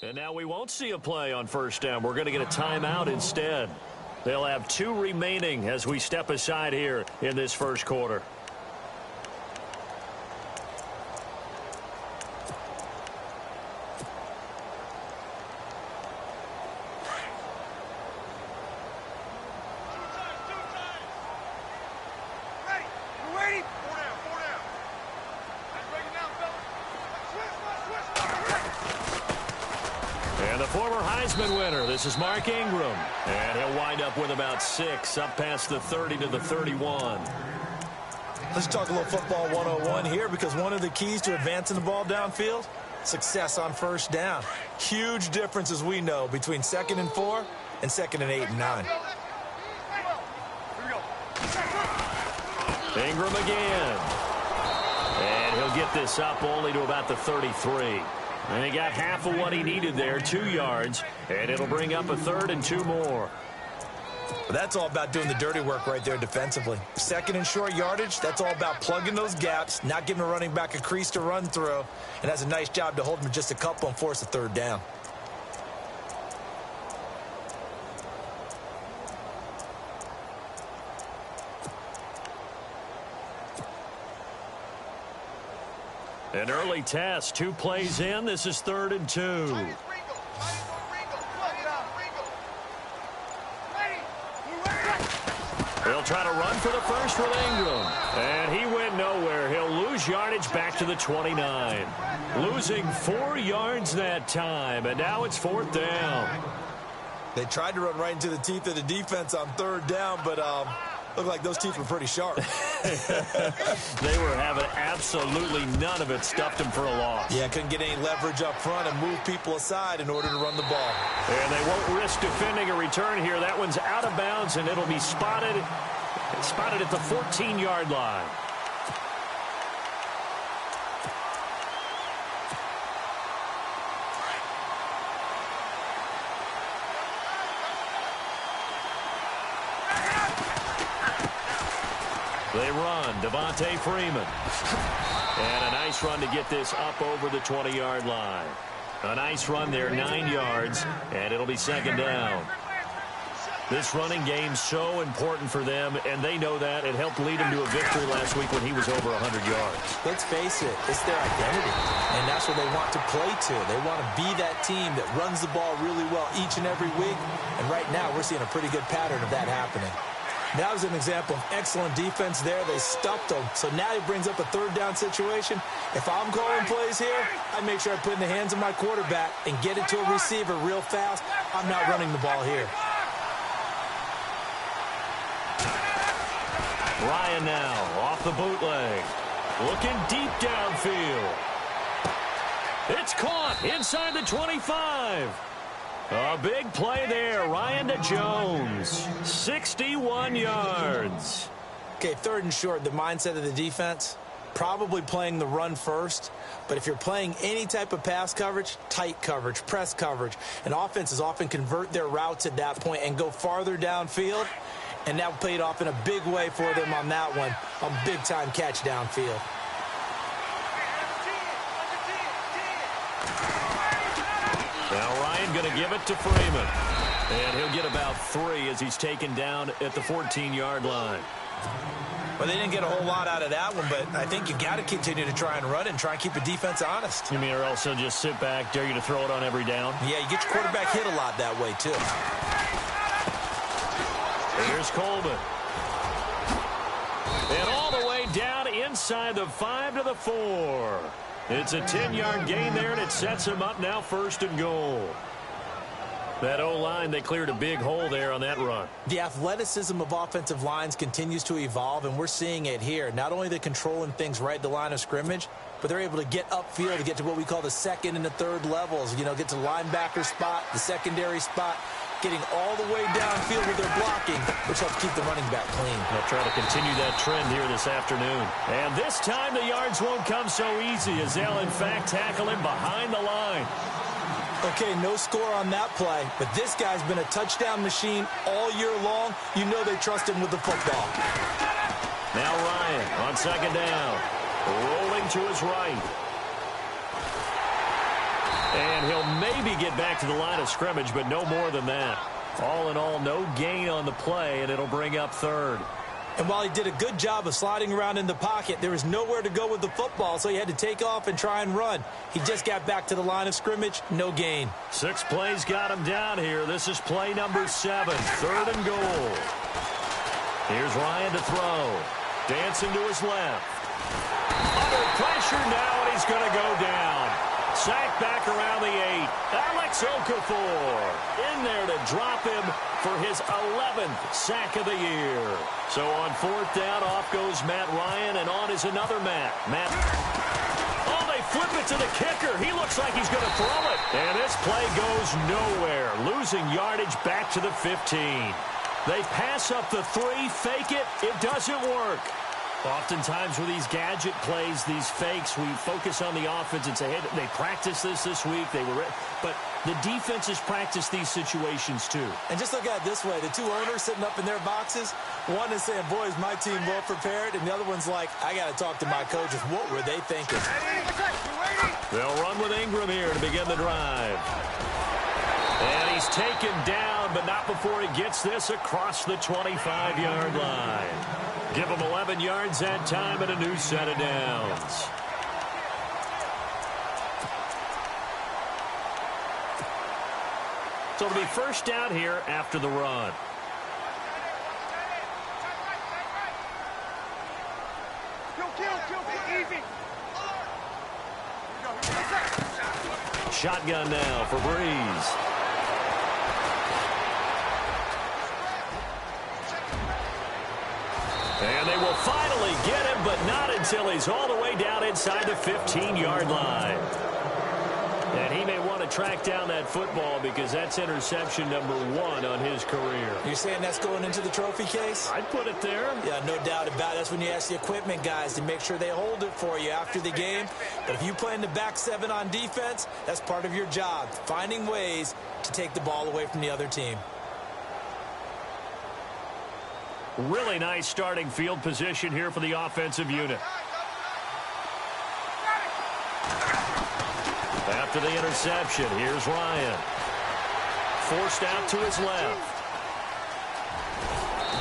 And now we won't see a play on first down. We're going to get a timeout instead. They'll have 2 remaining as we step aside here in this first quarter. This is Mark Ingram, and he'll wind up with about 6, up past the 30 to the 31. Let's talk a little football 101 here, because one of the keys to advancing the ball downfield, success on first down. Huge difference, as we know, between 2nd and 4 and 2nd and 8 and 9. Ingram again. And he'll get this up only to about the 33. And he got half of what he needed there, 2 yards, and it'll bring up a 3rd and 2 more. But that's all about doing the dirty work right there defensively. 2nd and short yardage, that's all about plugging those gaps, not giving a running back a crease to run through, and has a nice job to hold him just a couple and force a 3rd down. An early test, 2 plays in. This is 3rd and 2. He'll try to run for the first with Ingram. And he went nowhere. He'll lose yardage back to the 29. Losing 4 yards that time, and now it's 4th down. They tried to run right into the teeth of the defense on 3rd down, but looked like those teeth were pretty sharp. They were having absolutely none of it. Stuffed him for a loss. Yeah, couldn't get any leverage up front and move people aside in order to run the ball. And they won't risk defending a return here. That one's out of bounds, and it'll be spotted at the 14-yard line. They run, Devontae Freeman. And a nice run to get this up over the 20-yard line. A nice run there, 9 yards, and it'll be 2nd down. This running game's so important for them, and they know that. It helped lead them to a victory last week when he was over 100 yards. Let's face it, it's their identity, and that's what they want to play to. They want to be that team that runs the ball really well each and every week, and right now we're seeing a pretty good pattern of that happening. That was an example of excellent defense there. They stuffed them. So now he brings up a 3rd down situation. If I'm calling plays here, I make sure I put it in the hands of my quarterback and get it to a receiver real fast. I'm not running the ball here. Ryan now off the bootleg. Looking deep downfield. It's caught inside the 25. A big play there. Ryan to Jones. 61 yards. Okay, 3rd and short, the mindset of the defense, probably playing the run first. But if you're playing any type of pass coverage, tight coverage, press coverage, and offenses often convert their routes at that point and go farther downfield. And that paid off in a big way for them on that one. A big-time catch downfield. Now Ryan going to give it to Freeman. And he'll get about 3 as he's taken down at the 14-yard line. Well, they didn't get a whole lot out of that one, but I think you got to continue to try and run it and try and keep the defense honest. You mean, or else they'll just sit back, dare you to throw it on every down? Yeah, you get your quarterback hit a lot that way, too. Here's Coleman. And all the way down inside the 5 to the 4. It's a 10-yard gain there, and it sets him up now 1st and goal. That O-line, they cleared a big hole there on that run. The athleticism of offensive lines continues to evolve, and we're seeing it here. Not only are they controlling things right at the line of scrimmage, but they're able to get upfield to get to what we call the 2nd and the 3rd levels. You know, get to the linebacker spot, the secondary spot, getting all the way downfield with their blocking, which helps keep the running back clean. They'll try to continue that trend here this afternoon. And this time the yards won't come so easy as they'll, in fact, tackle him behind the line. Okay, no score on that play, but this guy's been a touchdown machine all year long. You know they trust him with the football. Now Ryan on 2nd down. Rolling to his right. And he'll maybe get back to the line of scrimmage, but no more than that. All in all, no gain on the play, and it'll bring up third. And while he did a good job of sliding around in the pocket, there was nowhere to go with the football, so he had to take off and try and run. He just got back to the line of scrimmage, no gain. 6 plays got him down here. This is play number 7, 3rd and goal. Here's Ryan to throw. Dancing to his left. Under pressure now, and he's going to go down. Sacked back around the 8. Alex Okafor in there to drop him for his 11th sack of the year. So on 4th down, off goes Matt Ryan, and on is another Matt. Oh, they flip it to the kicker. He looks like he's going to throw it. And this play goes nowhere, losing yardage back to the 15. They pass up the 3, fake it. It doesn't work. Oftentimes with these gadget plays, these fakes, we focus on the offense and say, hey, they practiced this week. But the defense has practiced these situations too. And just look at it this way. The 2 owners sitting up in their boxes, one is saying, boy, is my team well prepared, and the other one's like, I got to talk to my coaches. What were they thinking? They'll run with Ingram here to begin the drive. And he's taken down, but not before he gets this across the 25-yard line. Give him 11 yards that time and a new set of downs. So it'll be first down here after the run. Shotgun now for Breeze. And they will finally get him, but not until he's all the way down inside the 15-yard line. And he may want to track down that football because that's interception number 1 on his career. You're saying that's going into the trophy case? I'd put it there. Yeah, no doubt about it. That's when you ask the equipment guys to make sure they hold it for you after the game. But if you play in the back 7 on defense, that's part of your job, finding ways to take the ball away from the other team. Really nice starting field position here for the offensive unit. After the interception, here's Ryan. Forced out to his left.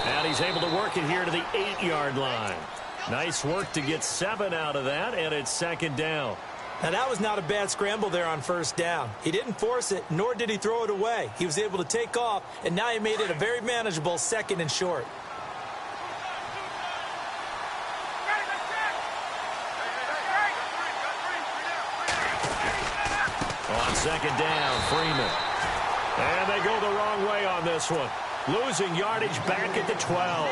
And he's able to work it here to the 8-yard line. Nice work to get 7 out of that, and it's 2nd down. Now, that was not a bad scramble there on 1st down. He didn't force it, nor did he throw it away. He was able to take off, and now he made it a very manageable 2nd and short. On 2nd down, Freeman. And they go the wrong way on this one. Losing yardage back at the 12.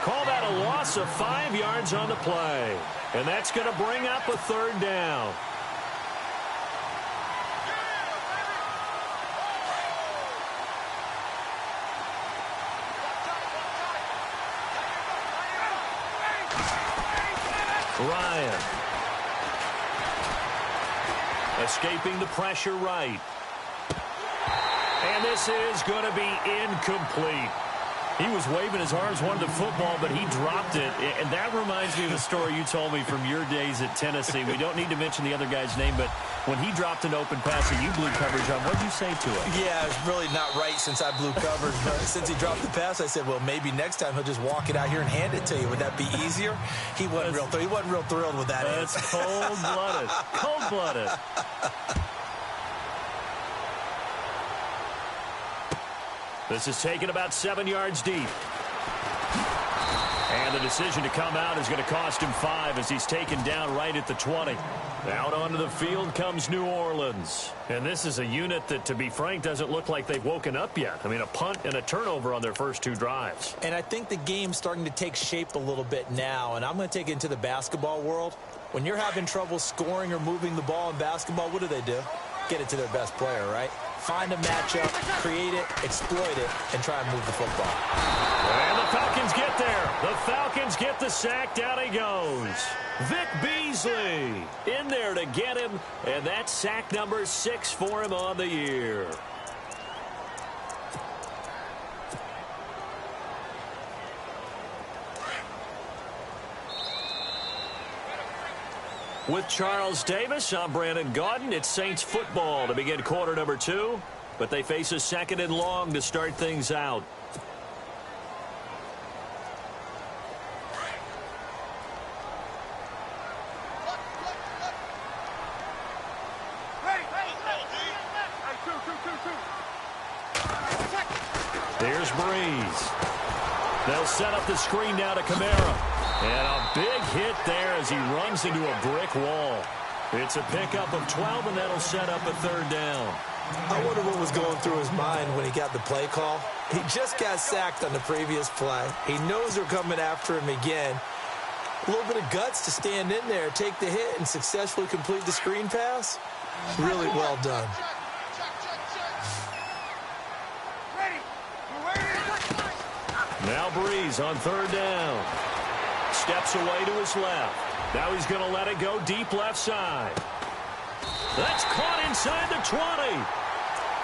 Call that a loss of 5 yards on the play. And that's going to bring up a 3rd down. Ryan. Escaping the pressure right. And this is going to be incomplete. He was waving his arms, wanted the football, but he dropped it. And that reminds me of the story you told me from your days at Tennessee. We don't need to mention the other guy's name, but when he dropped an open pass that you blew coverage on, what did you say to him? Yeah, it's really not right since I blew coverage. But since he dropped the pass, I said, well, maybe next time he'll just walk it out here and hand it to you. Would that be easier? He wasn't real thrilled with that. That's cold-blooded. Cold-blooded. This is taken about 7 yards deep. And the decision to come out is going to cost him 5 as he's taken down right at the 20. Out onto the field comes New Orleans. And this is a unit that, to be frank, doesn't look like they've woken up yet. I mean, a punt and a turnover on their first 2 drives. And I think the game's starting to take shape a little bit now. And I'm going to take it into the basketball world. When you're having trouble scoring or moving the ball in basketball, what do? Get it to their best player, right? Find a matchup, create it, exploit it, and try and move the football. And the Falcons get there. The Falcons get the sack. Down he goes. Vic Beasley in there to get him, and that's sack number 6 for him on the year. With Charles Davis, I'm Brandon Gaudin. It's Saints football to begin quarter number 2, but they face a 2nd and long to start things out. Here's Breeze. They'll set up the screen now to Kamara. And a big hit there as he runs into a brick wall. It's a pickup of 12, and that'll set up a 3rd down. I wonder what was going through his mind when he got the play call. He just got sacked on the previous play. He knows they're coming after him again. A little bit of guts to stand in there, take the hit, and successfully complete the screen pass. Really well done. Now Breeze on 3rd down. Steps away to his left. Now he's going to let it go deep left side. That's caught inside the 20.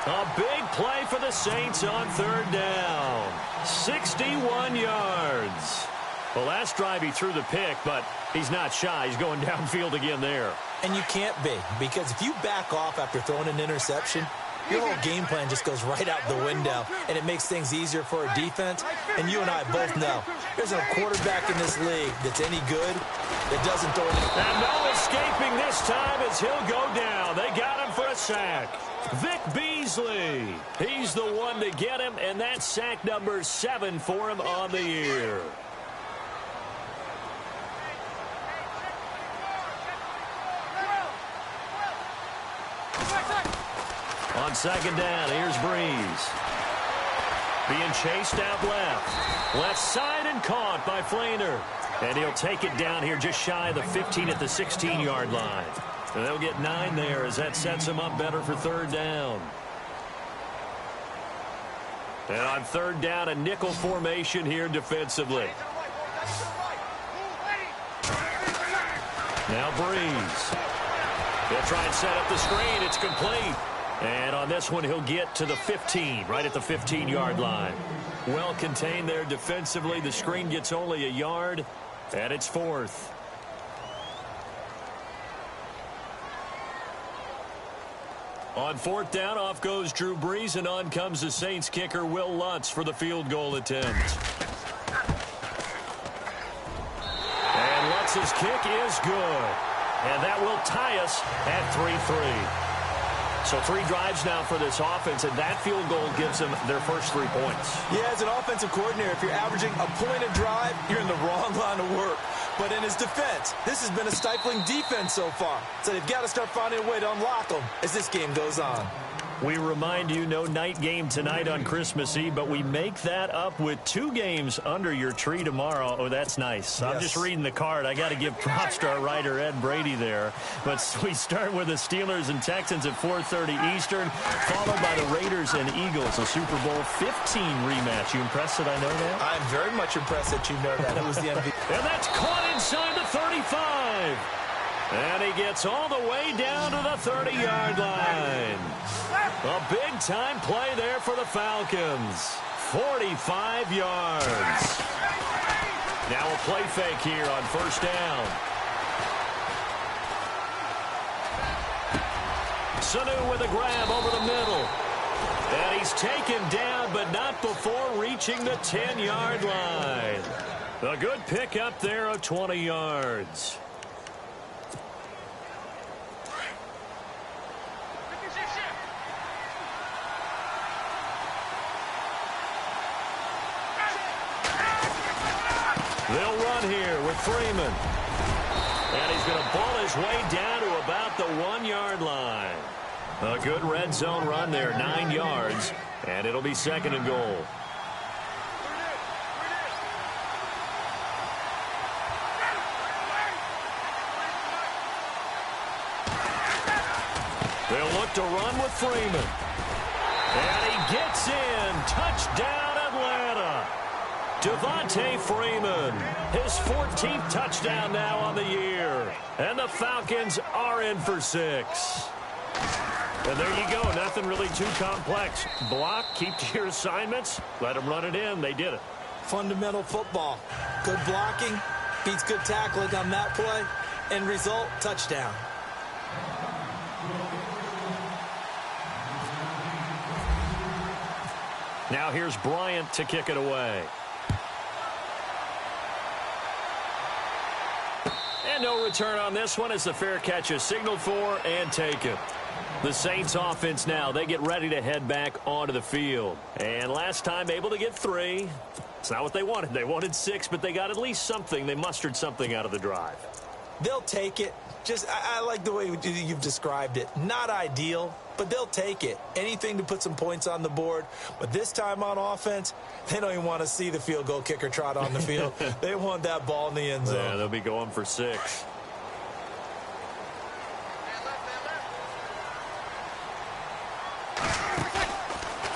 A big play for the Saints on 3rd down. 61 yards. The last drive he threw the pick, but he's not shy. He's going downfield again there. And you can't be, because if you back off after throwing an interception, your whole game plan just goes right out the window, and it makes things easier for a defense. And you and I both know there's no quarterback in this league that's any good that doesn't throw it. And no escaping this time as he'll go down. They got him for a sack. Vic Beasley. He's the one to get him, and that's sack number 7 for him on the year. On 2nd down, here's Breeze. Being chased out left. Left side and caught by Flainer. And he'll take it down here just shy of the 15 at the 16-yard line. And they'll get 9 there as that sets him up better for 3rd down. And on 3rd down, a nickel formation here defensively. Now Breeze. He'll try and set up the screen. It's complete. And on this one, he'll get to the 15, right at the 15-yard line. Well contained there defensively. The screen gets only a yard, and it's 4th. On 4th down, off goes Drew Brees, and on comes the Saints kicker, Will Lutz, for the field goal attempt. And Lutz's kick is good. And that will tie us at 3-3. So 3 drives now for this offense, and that field goal gives them their first 3 points. Yeah, as an offensive coordinator, if you're averaging a point a drive, you're in the wrong line of work. But in his defense, this has been a stifling defense so far. So they've got to start finding a way to unlock them as this game goes on. We remind you, no night game tonight on Christmas Eve, but we make that up with 2 games under your tree tomorrow. Oh, that's nice. Yes. I'm just reading the card. I got to give props to our writer, Ed Brady, there. But we start with the Steelers and Texans at 4:30 Eastern, followed by the Raiders and Eagles, a Super Bowl 15 rematch. You impressed that I know that? I'm very much impressed that you know that. It was the MVP. And that's caught inside the 35. And he gets all the way down to the 30-yard line. A big-time play there for the Falcons. 45 yards. Now a play fake here on 1st down. Sanu with a grab over the middle. And he's taken down, but not before reaching the 10-yard line. A good pickup there of 20 yards. They'll run here with Freeman. And he's going to ball his way down to about the 1-yard line. A good red zone run there, 9 yards. And it'll be 2nd and goal. They'll look to run with Freeman. And he gets in. Touchdown, Atlanta. Devontae Freeman, his 14th touchdown now on the year. And the Falcons are in for 6. And there you go. Nothing really too complex. Block, keep to your assignments, let them run it in. They did it. Fundamental football. Good blocking, beats good tackling on that play. End result, touchdown. Now here's Bryant to kick it away. And no return on this one as the fair catch is signaled for and taken. The Saints offense now, they get ready to head back onto the field. And last time able to get 3. It's not what they wanted. They wanted 6, but they got at least something. They mustered something out of the drive. They'll take it. I like the way you've described it. Not ideal, but they'll take it. Anything to put some points on the board. But this time on offense, they don't even want to see the field goal kicker trot on the field. They want that ball in the end zone. Yeah, they'll be going for 6.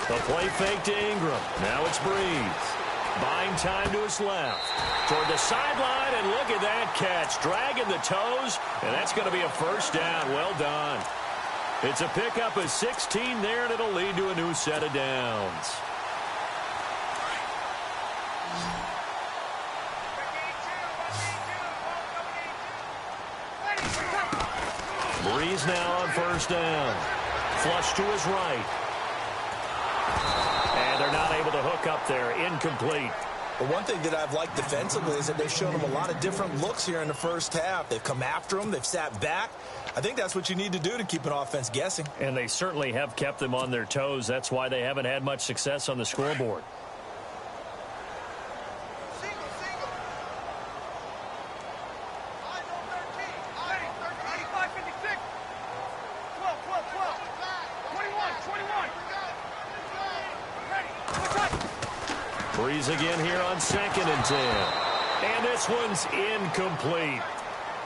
The play fake to Ingram. Now it's Breeze. Buying time to his left. Toward the sideline, and look at that catch. Dragging the toes, and that's going to be a first down. Well done. It's a pickup of 16 there, and it'll lead to a new set of downs. Breeze now on first down. Flush to his right. And they're not able to hook up there. Incomplete. But one thing that I've liked defensively is that they've shown them a lot of different looks here in the first half. They've come after them. They've sat back. I think that's what you need to do to keep an offense guessing. And they certainly have kept them on their toes. That's why they haven't had much success on the scoreboard. Breeze again here on 2nd and 10. And this one's incomplete.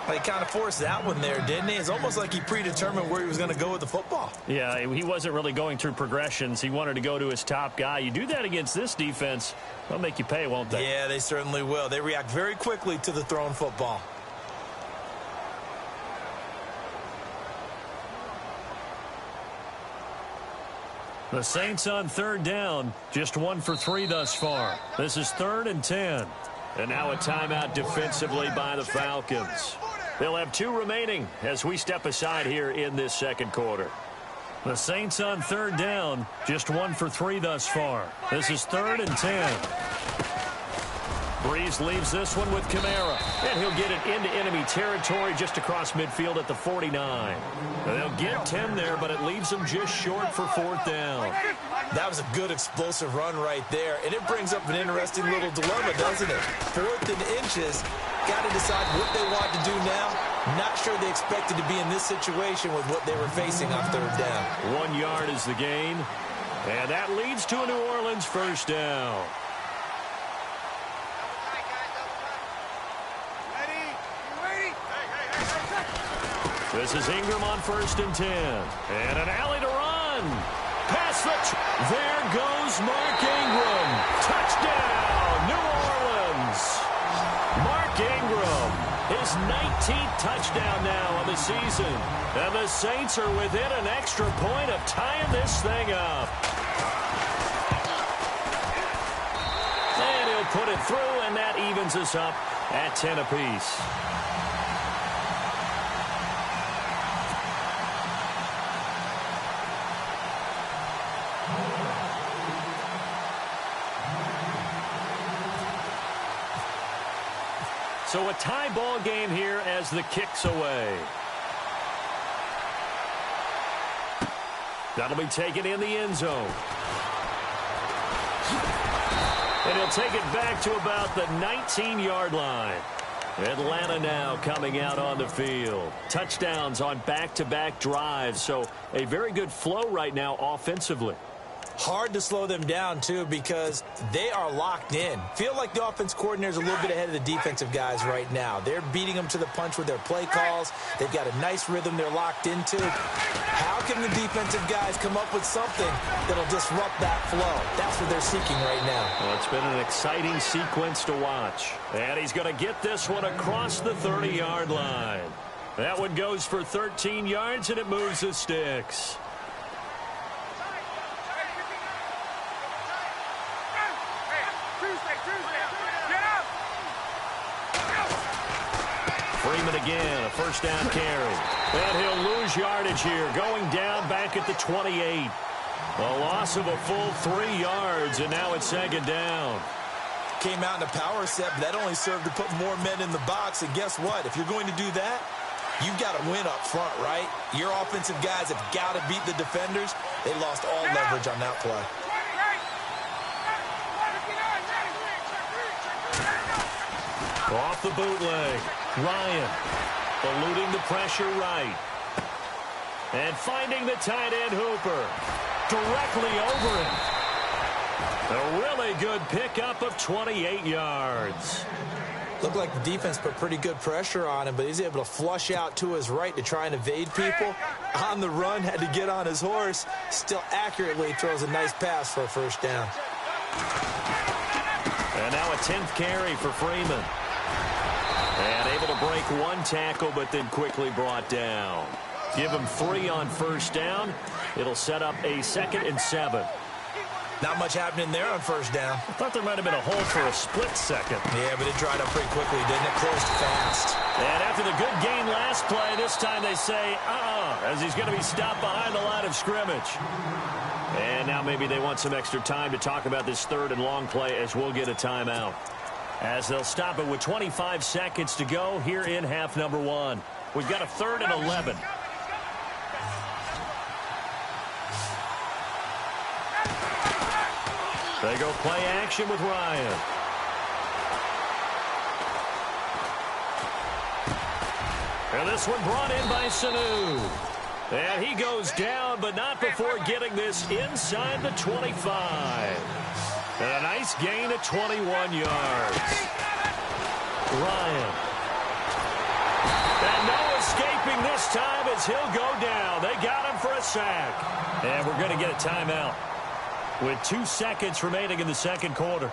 He kind of forced that one there, didn't he? It's almost like he predetermined where he was going to go with the football. Yeah, he wasn't really going through progressions. He wanted to go to his top guy. You do that against this defense, they'll make you pay, won't they? Yeah, they certainly will. They react very quickly to the thrown football. The Saints on 3rd down, just 1 for 3 thus far. This is 3rd and 10. And now a timeout defensively by the Falcons. They'll have 2 remaining as we step aside here in this second quarter. The Saints on 3rd down, just 1 for 3 thus far. This is 3rd and 10. Breeze leaves this one with Kamara, and he'll get it into enemy territory just across midfield at the 49. They'll get 10 there, but it leaves them just short for 4th down. That was a good explosive run right there, and it brings up an interesting little dilemma, doesn't it? 4th and inches, got to decide what they want to do now. Not sure they expected to be in this situation with what they were facing on 3rd down. 1 yard is the gain, and that leads to a New Orleans first down. This is Ingram on 1st and 10. And an alley to run. Pass there goes Mark Ingram. Touchdown, New Orleans. Mark Ingram, his 19th touchdown now of the season. And the Saints are within an extra point of tying this thing up. And he'll put it through, and that evens us up at 10 apiece. So a tie ball game here as the kick's away. That'll be taken in the end zone. And he'll take it back to about the 19-yard line. Atlanta now coming out on the field. Touchdowns on back-to-back drives. So a very good flow right now offensively. Hard to slow them down, too, because they are locked in. Feel like the offense coordinator is a little bit ahead of the defensive guys right now. They're beating them to the punch with their play calls. They've got a nice rhythm they're locked into. How can the defensive guys come up with something that'll disrupt that flow? That's what they're seeking right now. Well, it's been an exciting sequence to watch. And he's going to get this one across the 30-yard line. That one goes for 13 yards, and it moves the sticks. Freeman again, a first down carry. And he'll lose yardage here, going down back at the 28. A loss of a full 3 yards, and now it's second down. Came out in a power set, but that only served to put more men in the box. And guess what? If you're going to do that, you've got to win up front, right? Your offensive guys have got to beat the defenders. They lost all leverage on that play. Off the bootleg. Ryan eluding the pressure right. And finding the tight end Hooper. Directly over him. A really good pickup of 28 yards. Looked like the defense put pretty good pressure on him, but he's able to flush out to his right to try and evade people. On the run, had to get on his horse. Still accurately throws a nice pass for a first down. And now a 10th carry for Freeman. And able to break one tackle, but then quickly brought down. Give him 3 on first down. It'll set up a 2nd and 7. Not much happening there on first down. I thought there might have been a hole for a split second. Yeah, but it dried up pretty quickly, didn't it? Closed fast. And after the good gain last play, this time they say, as he's going to be stopped behind the line of scrimmage. And now maybe they want some extra time to talk about this 3rd and long play as we'll get a timeout. As they'll stop it with 25 seconds to go here in half number 1. We've got a 3rd and 11. They go play action with Ryan. And this one brought in by Sanu. And he goes down, but not before getting this inside the 25. And a nice gain of 21 yards. Ryan. And no escaping this time as he'll go down. They got him for a sack. And we're going to get a timeout with 2 seconds remaining in the second quarter.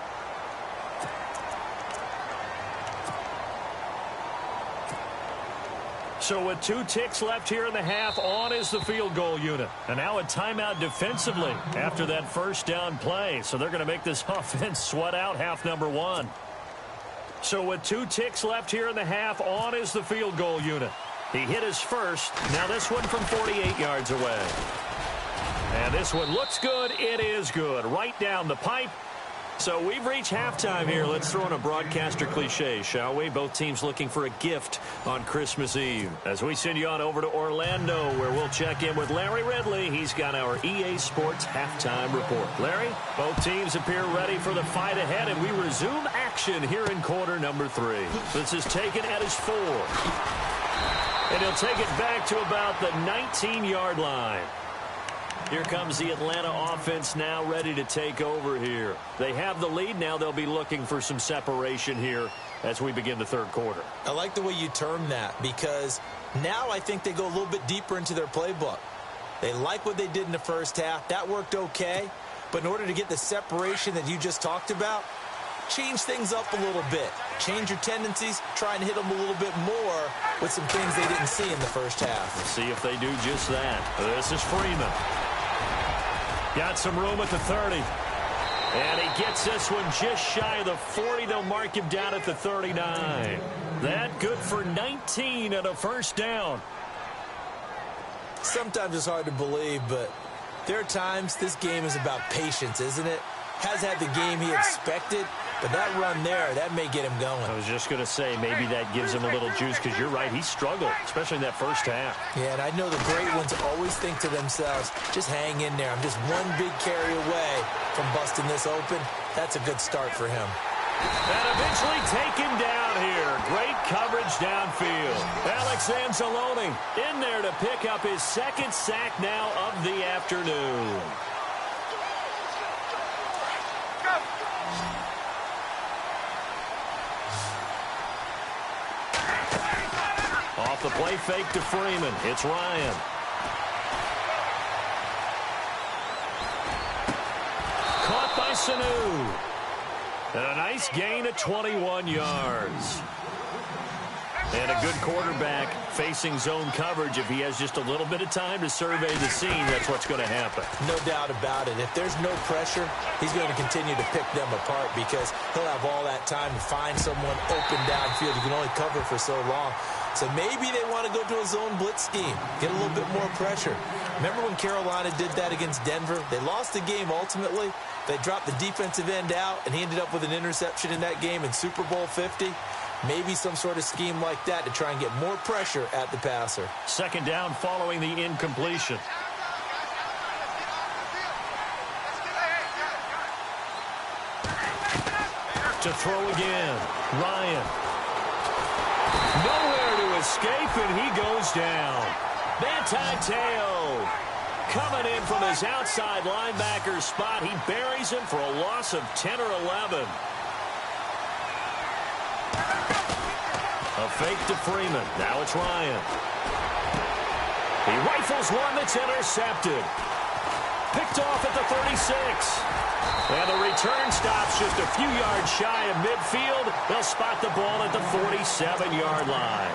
So with 2 ticks left here in the half, on is the field goal unit. And now a timeout defensively after that first down play. So they're going to make this offense sweat out half number 1. So with 2 ticks left here in the half, on is the field goal unit. He hit his first. Now this one from 48 yards away. And this one looks good. It is good. Right down the pipe. So we've reached halftime here. Let's throw in a broadcaster cliche, shall we? Both teams looking for a gift on Christmas Eve. As we send you on over to Orlando, where we'll check in with Larry Ridley. He's got our EA Sports halftime report. Larry, both teams appear ready for the fight ahead, and we resume action here in quarter number 3. This is taken at his 4. And he'll take it back to about the 19-yard line. Here comes the Atlanta offense now ready to take over here. They have the lead. Now they'll be looking for some separation here as we begin the third quarter. I like the way you term that, because now I think they go a little bit deeper into their playbook. They like what they did in the first half. That worked okay. But in order to get the separation that you just talked about, change things up a little bit. Change your tendencies. Try and hit them a little bit more with some things they didn't see in the first half. We'll see if they do just that. This is Freeman. Got some room at the 30. And he gets this one just shy of the 40. They'll mark him down at the 39. That good for 19 and a first down. Sometimes it's hard to believe, but there are times this game is about patience, isn't it? Has had the game he expected, but that run there, that may get him going. I was just going to say, maybe that gives him a little juice, because you're right, he struggled, especially in that first half. Yeah, and I know the great ones always think to themselves, just hang in there. I'm just one big carry away from busting this open. That's a good start for him. And eventually taken down here. Great coverage downfield. Alex Anzalone in there to pick up his second sack now of the afternoon. Off the play fake to Freeman. It's Ryan. Caught by Sanu. And a nice gain of 21 yards. And a good quarterback facing zone coverage. If he has just a little bit of time to survey the scene, that's what's going to happen. No doubt about it. If there's no pressure, he's going to continue to pick them apart, because he'll have all that time to find someone open downfield. You can only cover for so long. So maybe they want to go to a zone blitz scheme, get a little bit more pressure. Remember when Carolina did that against Denver? They lost the game ultimately. They dropped the defensive end out, and he ended up with an interception in that game in Super Bowl 50. Maybe some sort of scheme like that to try and get more pressure at the passer. Second down following the incompletion. To throw again, Ryan. Nowhere to escape, and he goes down. Manti Te'o coming in from his outside linebacker spot. He buries him for a loss of 10 or 11. A fake to Freeman. Now it's Ryan. He rifles one that's intercepted. Picked off at the 36. And the return stops just a few yards shy of midfield. They'll spot the ball at the 47-yard line.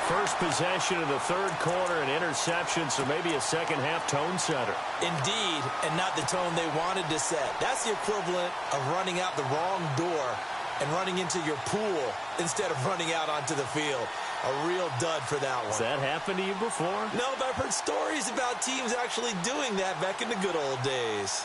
First possession of the third quarter, an interception, so maybe a second-half tone setter. Indeed, and not the tone they wanted to set. That's the equivalent of running out the wrong door and running into your pool instead of running out onto the field. A real dud for that one. Has that happened to you before? No, but I've heard stories about teams actually doing that back in the good old days.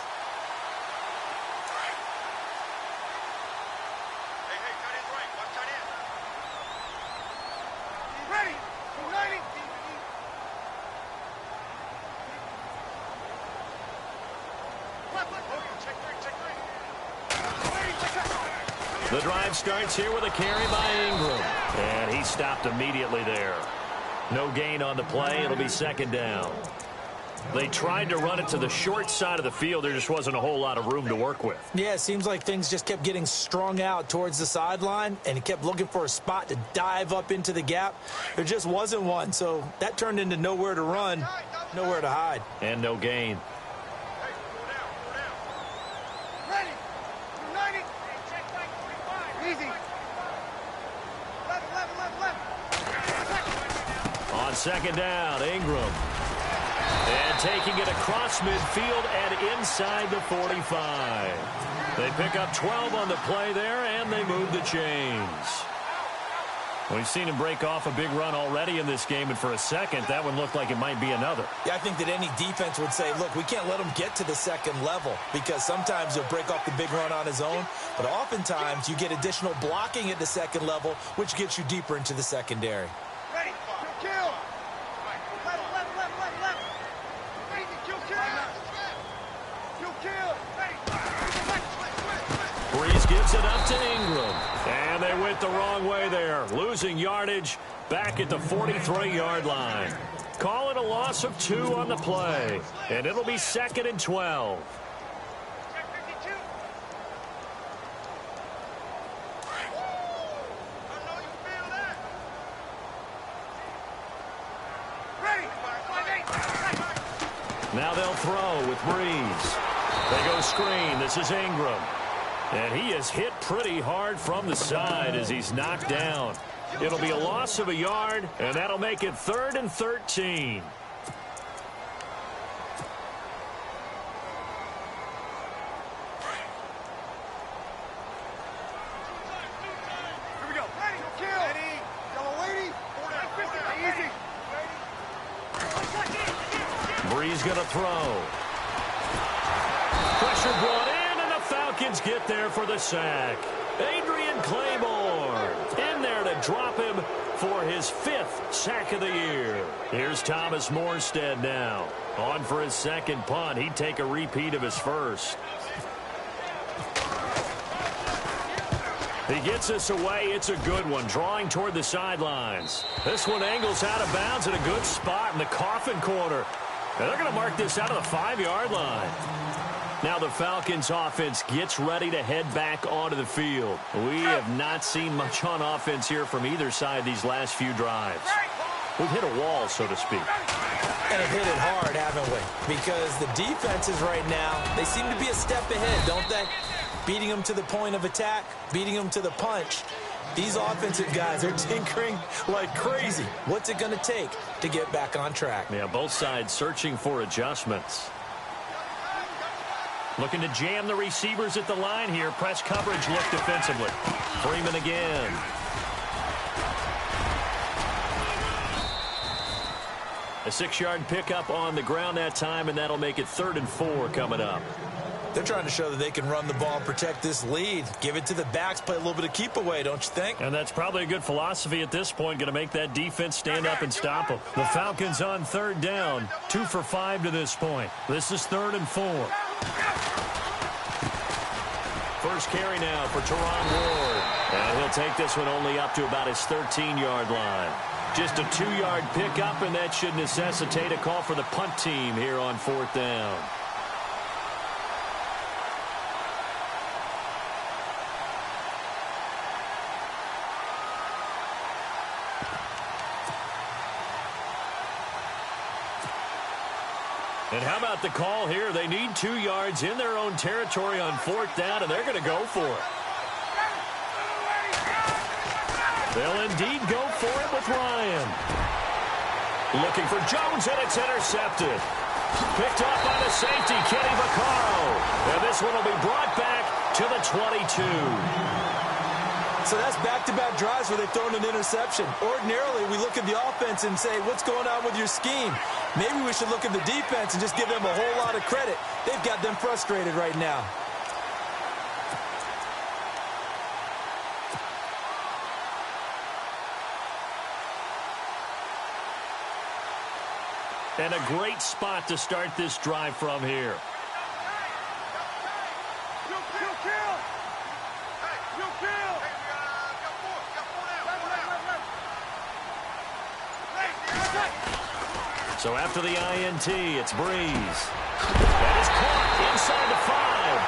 The drive starts here with a carry by Ingram. And he stopped immediately there. No gain on the play. It'll be second down. They tried to run it to the short side of the field. There just wasn't a whole lot of room to work with. Yeah, it seems like things just kept getting strung out towards the sideline, and he kept looking for a spot to dive up into the gap. There just wasn't one, so that turned into nowhere to run, nowhere to hide. And no gain. On second down, Ingram. And taking it across midfield and inside the 45. They pick up 12 on the play there, and they move the chains. We've seen him break off a big run already in this game, and for a second, that one looked like it might be another. Yeah, I think that any defense would say, look, we can't let him get to the second level, because sometimes he'll break off the big run on his own, but oftentimes you get additional blocking at the second level, which gets you deeper into the secondary. Breeze gives it up to Ingram. And they went the wrong way there. Losing yardage back at the 43-yard line. Call it a loss of 2 on the play. And it'll be second and 12. Now they'll throw with Breeze. They go screen. This is Ingram. And he is hit pretty hard from the side as he's knocked down. It'll be a loss of a yard, and that'll make it 3rd and 13. Breeze going to throw. Pressure brought in, and the Falcons get there for the sack. Adrian Claymore in there to drop him for his 5th sack of the year. Here's Thomas Morstead now. On for his second punt. He'd take a repeat of his first. He gets us away. It's a good one, drawing toward the sidelines. This one angles out of bounds at a good spot in the coffin corner. And they're going to mark this out of the 5-yard line. Now the Falcons offense gets ready to head back onto the field. We have not seen much on offense here from either side these last few drives. We've hit a wall, so to speak. And have hit it hard, haven't we? Because the defenses right now, they seem to be a step ahead, don't they? Beating them to the point of attack, beating them to the punch. These offensive guys are tinkering like crazy. What's it going to take to get back on track? Yeah, both sides searching for adjustments. Looking to jam the receivers at the line here. Press coverage look defensively. Freeman again. A 6-yard pickup on the ground that time, and that'll make it 3rd and 4 coming up. They're trying to show that they can run the ball and protect this lead. Give it to the backs, play a little bit of keep away, don't you think? And that's probably a good philosophy at this point, going to make that defense stand up and stop them. The Falcons on 3rd down, 2 for 5 to this point. This is 3rd and 4. First carry now for Teron Ward. And he'll take this one only up to about his 13-yard line. Just a 2-yard pickup, and that should necessitate a call for the punt team here on 4th down. And how about the call here? They need 2 yards in their own territory on 4th down, and they're going to go for it. They'll indeed go for it with Ryan. Looking for Jones, and it's intercepted. Picked up by the safety, Kenny Vaccaro. And this one will be brought back to the 22. So that's back-to-back drives where they've thrown an interception. Ordinarily, we look at the offense and say, what's going on with your scheme? Maybe we should look at the defense and just give them a whole lot of credit. They've got them frustrated right now. And a great spot to start this drive from here. So after the INT, it's Breeze. That is caught inside the 5.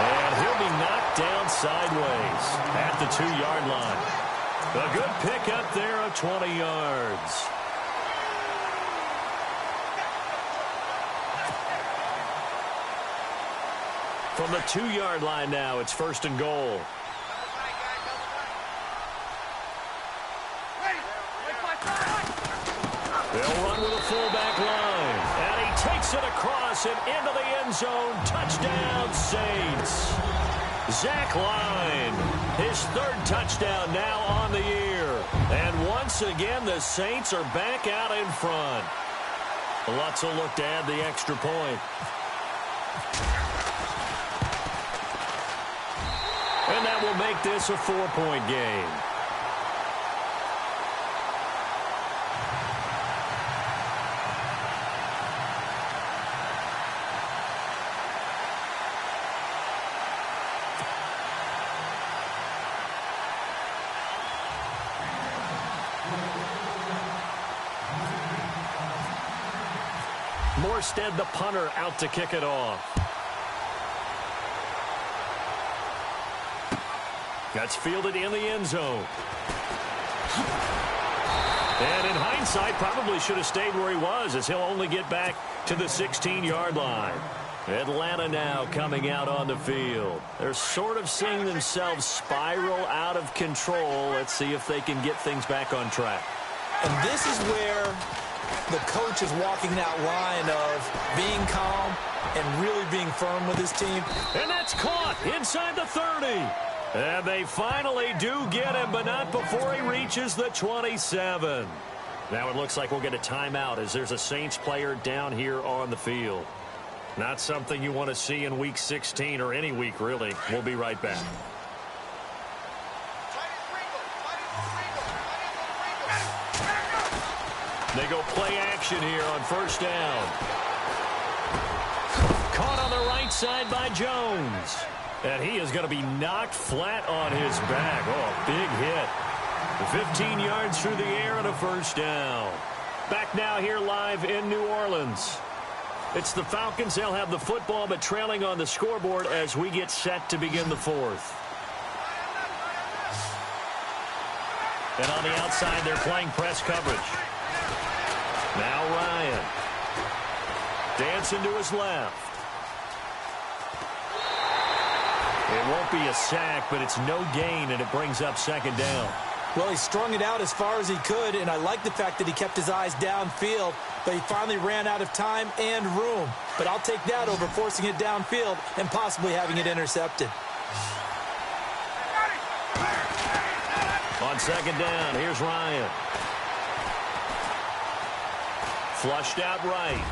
And he'll be knocked down sideways at the 2-yard line. A good pickup there of 20 yards. From the 2-yard line now, it's 1st and goal. They'll run with a fullback line. And he takes it across and into the end zone. Touchdown, Saints. Zach Line, his 3rd touchdown now on the year. And once again, the Saints are back out in front. Lutz will look to add the extra point. And that will make this a 4-point game. Morstead, the punter, out to kick it off. That's fielded in the end zone. And in hindsight, probably should have stayed where he was, as he'll only get back to the 16-yard line. Atlanta now coming out on the field. They're sort of seeing themselves spiral out of control. Let's see if they can get things back on track. And this is where the coach is walking that line of being calm and really being firm with his team. And that's caught inside the 30. And they finally do get him, but not before he reaches the 27. Now it looks like we'll get a timeout as there's a Saints player down here on the field. Not something you want to see in Week 16 or any week, really. We'll be right back. They go play action here on 1st down. Caught on the right side by Jones. And he is going to be knocked flat on his back. Oh, big hit. 15 yards through the air and a 1st down. Back now here live in New Orleans. It's the Falcons. They'll have the football, but trailing on the scoreboard as we get set to begin the 4th. And on the outside, they're playing press coverage. Now Ryan. Dancing to his left. It won't be a sack, but it's no gain, and it brings up 2nd down. Well, he strung it out as far as he could, and I like the fact that he kept his eyes downfield, but he finally ran out of time and room. But I'll take that over forcing it downfield and possibly having it intercepted. On 2nd down, here's Ryan. Flushed out right.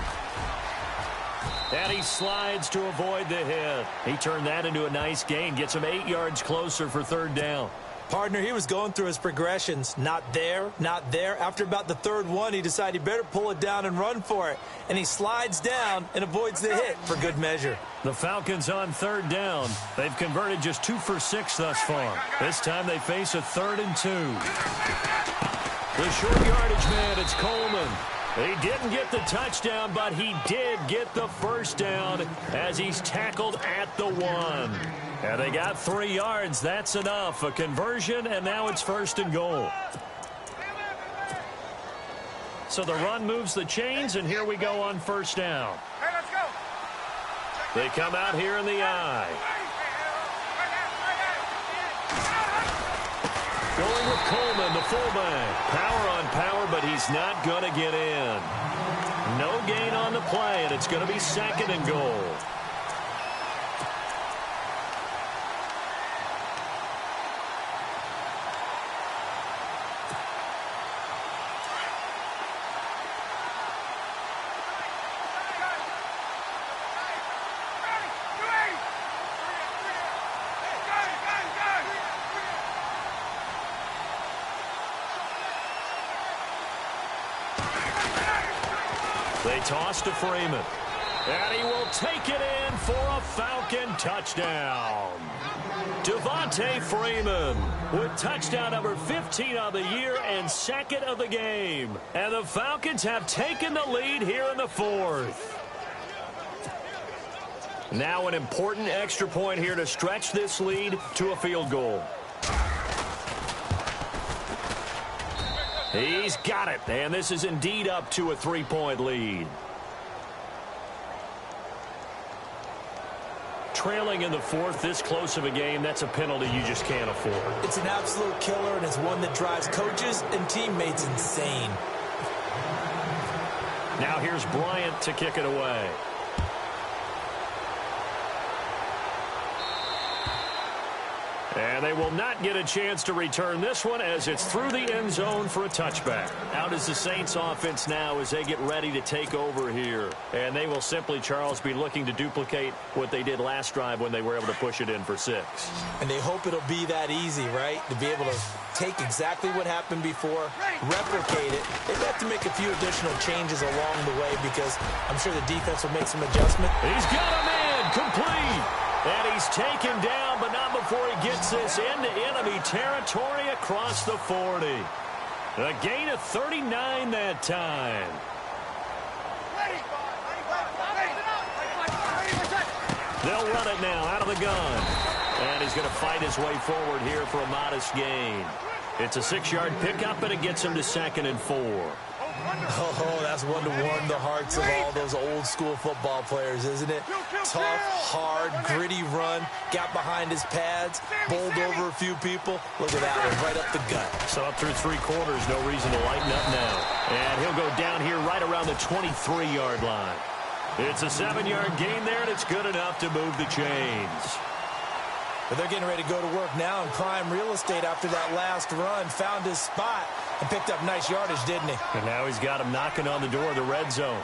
And he slides to avoid the hit. He turned that into a nice gain. Gets him 8 yards closer for third down. Partner, he was going through his progressions. Not there, not there. After about the third one, he decided he better pull it down and run for it. And he slides down and avoids the hit for good measure. The Falcons on third down. They've converted just 2 for 6 thus far. This time they face a 3rd and 2. The short yardage man, it's Coleman. He didn't get the touchdown, but he did get the first down as he's tackled at the 1. And they got 3 yards. That's enough. A conversion, and now it's 1st and goal. So the run moves the chains, and here we go on 1st down. Hey, let's go. They come out here in the I. Going with Coleman, the fullback. Power on power, but he's not going to get in. No gain on the play, and it's going to be 2nd and goal. They toss to Freeman. And he will take it in for a Falcon touchdown. Devontae Freeman with touchdown number 15 of the year and 2nd of the game. And the Falcons have taken the lead here in the 4th. Now an important extra point here to stretch this lead to a field goal. He's got it, and this is indeed up to a 3-point lead. Trailing in the 4th, this close of a game, that's a penalty you just can't afford. It's an absolute killer, and it's one that drives coaches and teammates insane. Now here's Bryant to kick it away. And they will not get a chance to return this one as it's through the end zone for a touchback. Out is the Saints offense now as they get ready to take over here. And they will simply, Charles, be looking to duplicate what they did last drive when they were able to push it in for 6. And they hope it'll be that easy, right? To be able to take exactly what happened before, replicate it. They've got to make a few additional changes along the way because I'm sure the defense will make some adjustment. He's got a man complete. And he's taken down, but not before he gets this into enemy territory across the 40. A gain of 39 that time. They'll run it now out of the gun. And he's going to fight his way forward here for a modest gain. It's a 6-yard pickup, and it gets him to 2nd and 4. Oh, that's one to warm the hearts of all those old-school football players, isn't it? Tough, hard, gritty run, got behind his pads, bowled over a few people. Look at that one, right up the gut. So up through 3 quarters, no reason to lighten up now. And he'll go down here right around the 23-yard line. It's a 7-yard gain there, and it's good enough to move the chains. But they're getting ready to go to work now in prime real estate after that last run. Found his spot and picked up nice yardage, didn't he? And now he's got him knocking on the door of the red zone.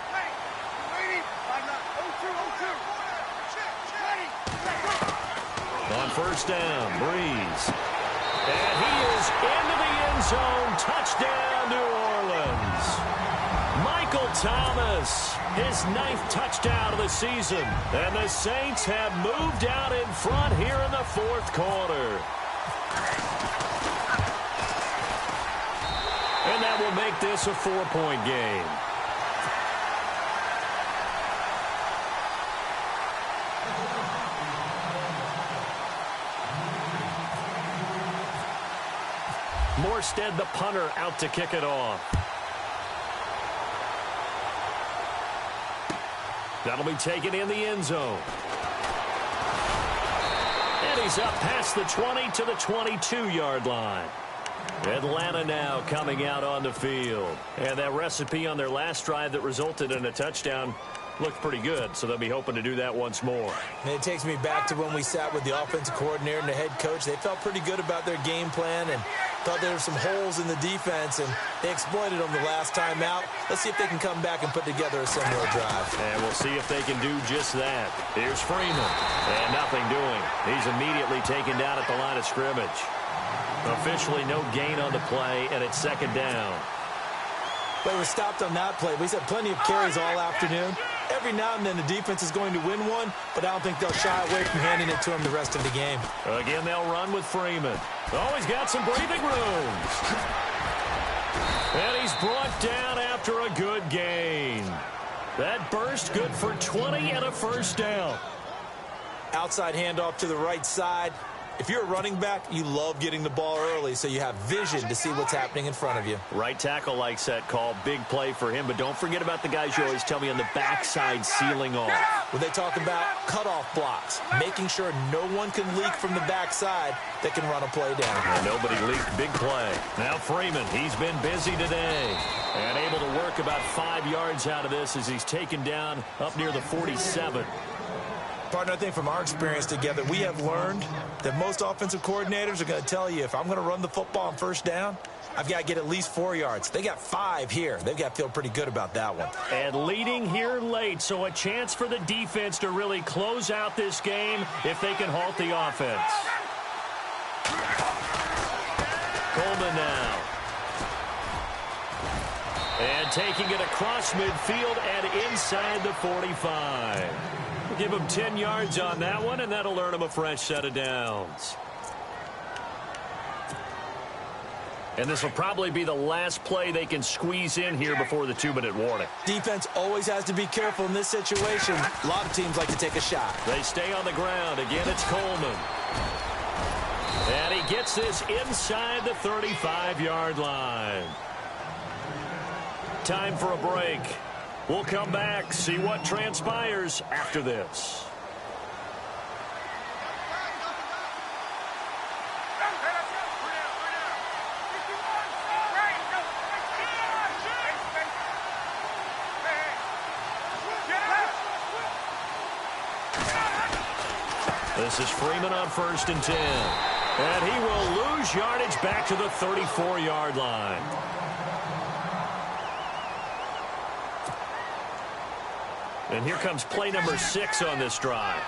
On 1st down, Breeze. And he is into the end zone. Touchdown, New Orleans. Michael Thomas, his 9th touchdown of the season. And the Saints have moved out in front here in the 4th quarter. And that will make this a 4-point game. Morstead, the punter, out to kick it off. That'll be taken in the end zone. And he's up past the 20 to the 22-yard line. Atlanta now coming out on the field. And that recipe on their last drive that resulted in a touchdown looked pretty good, so they'll be hoping to do that once more. And it takes me back to when we sat with the offensive coordinator and the head coach. They felt pretty good about their game plan, and Thought there were some holes in the defense, and they exploited them the last time out. Let's see if they can come back and put together a similar drive. And we'll see if they can do just that. Here's Freeman. And nothing doing. He's immediately taken down at the line of scrimmage. Officially no gain on the play, and it's second down. But he was stopped on that play. But he's had plenty of carries all afternoon. Every now and then the defense is going to win one, but I don't think they'll shy away from handing it to him the rest of the game. Again, they'll run with Freeman. Oh, he's got some breathing room. And he's brought down after a good gain. That burst good for 20 and a first down. Outside handoff to the right side. If you're a running back, you love getting the ball early so you have vision to see what's happening in front of you. Right tackle likes that call. Big play for him. But don't forget about the guys you always tell me on the backside sealing off. When they talk about cutoff blocks, making sure no one can leak from the backside that can run a play down. And nobody leaked. Big play. Now Freeman, he's been busy today. And able to work about 5 yards out of this as he's taken down up near the 47. Partner, I think from our experience together, we have learned that most offensive coordinators are going to tell you, if I'm going to run the football on first down, I've got to get at least 4 yards. They got 5 here. They've got to feel pretty good about that one. And leading here late, so a chance for the defense to really close out this game if they can halt the offense. Coleman now. And taking it across midfield and inside the 45. Give him 10 yards on that one, and that'll earn him a fresh set of downs. And this will probably be the last play they can squeeze in here before the 2-minute warning. Defense always has to be careful in this situation. A lot of teams like to take a shot. They stay on the ground. Again, it's Coleman. And he gets this inside the 35-yard line. Time for a break. We'll come back, see what transpires after this. This is Freeman on 1st and 10. And he will lose yardage back to the 34-yard line. And here comes play number 6 on this drive.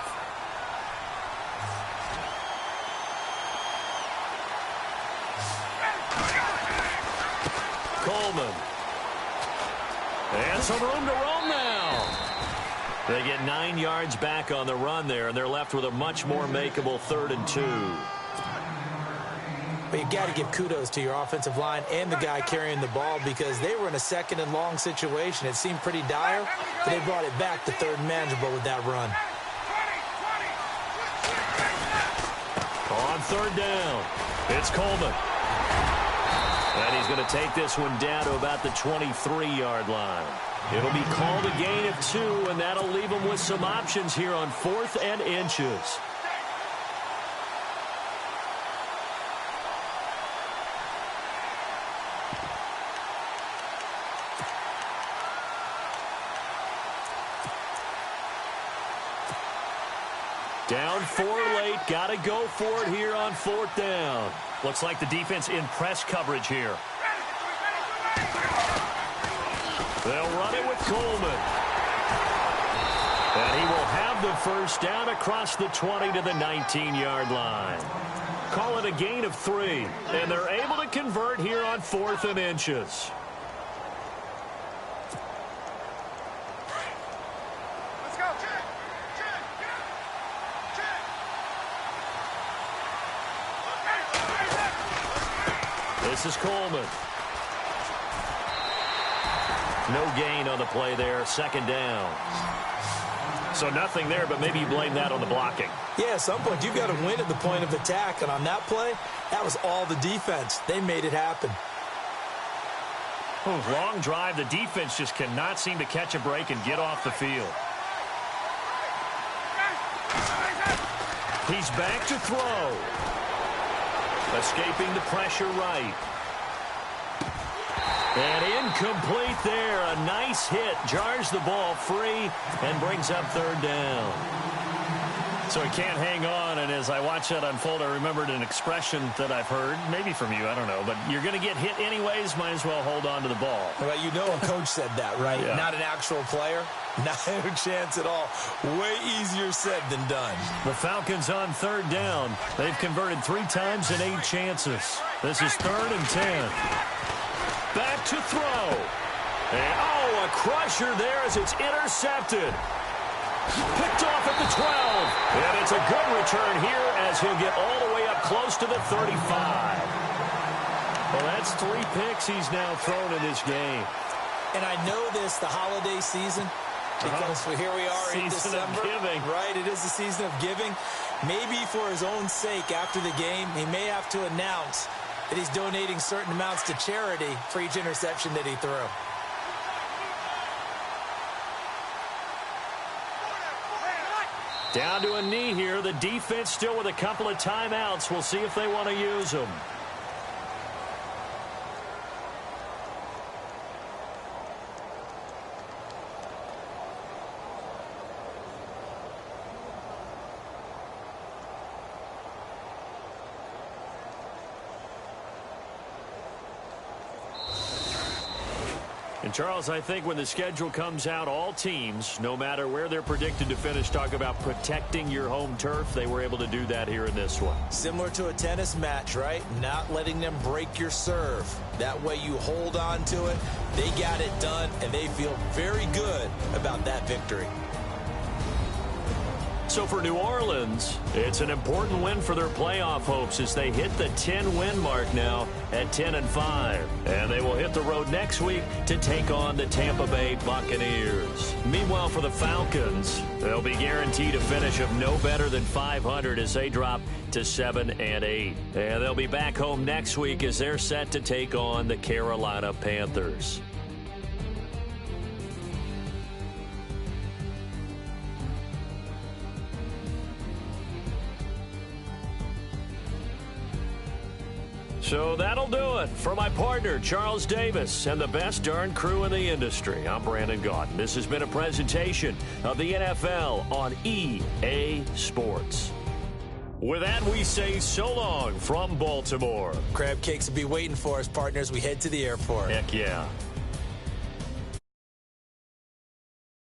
Coleman. And some room to roam now. They get 9 yards back on the run there, and they're left with a much more makeable 3rd and 2. But you got to give kudos to your offensive line and the guy carrying the ball, because they were in a 2nd and long situation. It seemed pretty dire, but they brought it back to 3rd and manageable with that run. On 3rd down, it's Coleman. And he's going to take this one down to about the 23-yard line. It'll be called a gain of 2, and that'll leave them with some options here on 4th and inches. Down 4 late, got to go for it here on 4th down. Looks like the defense in press coverage here. They'll run it with Coleman. And he will have the first down across the 20 to the 19-yard line. Call it a gain of 3, and they're able to convert here on 4th and inches. This is Coleman. No gain on the play there. 2nd down. So nothing there, but maybe you blame that on the blocking. Yeah, at some point you've got to win at the point of attack. And on that play, that was all the defense. They made it happen. Long drive. The defense just cannot seem to catch a break and get off the field. He's back to throw. Escaping the pressure right. And incomplete there. A nice hit. Jars the ball free and brings up 3rd down. So he can't hang on, and as I watch that unfold, I remembered an expression that I've heard, maybe from you, I don't know, but you're going to get hit anyways, might as well hold on to the ball. Well, you know a coach said that, right? Yeah. Not an actual player. Not a chance at all. Way easier said than done. The Falcons on third down. They've converted 3 times in 8 chances. This is 3rd and 10. Back to throw. And, a crusher there as it's intercepted. Picked off at the 12. And it's a good return here as he'll get all the way up close to the 35. Well, that's 3 picks he's now thrown in this game. And I know this, the holiday season, because here we are in December. Season of giving. Right, it is the season of giving. Maybe for his own sake after the game, he may have to announce that he's donating certain amounts to charity for each interception that he threw. Down to a knee here. The defense still with a couple of timeouts. We'll see if they want to use them. And Charles, I think when the schedule comes out, all teams, no matter where they're predicted to finish, talk about protecting your home turf. They were able to do that here in this one. Similar to a tennis match, right? Not letting them break your serve. That way you hold on to it. They got it done, and they feel very good about that victory. So for New Orleans, it's an important win for their playoff hopes as they hit the 10-win mark now at 10-5. And they will hit the road next week to take on the Tampa Bay Buccaneers. Meanwhile, for the Falcons, they'll be guaranteed a finish of no better than 500 as they drop to 7-8. And they'll be back home next week as they're set to take on the Carolina Panthers. So that'll do it. For my partner, Charles Davis, and the best darn crew in the industry, I'm Brandon Gaudin. This has been a presentation of the NFL on EA Sports. With that, we say so long from Baltimore. Crab cakes will be waiting for us, partners. We head to the airport. Heck yeah.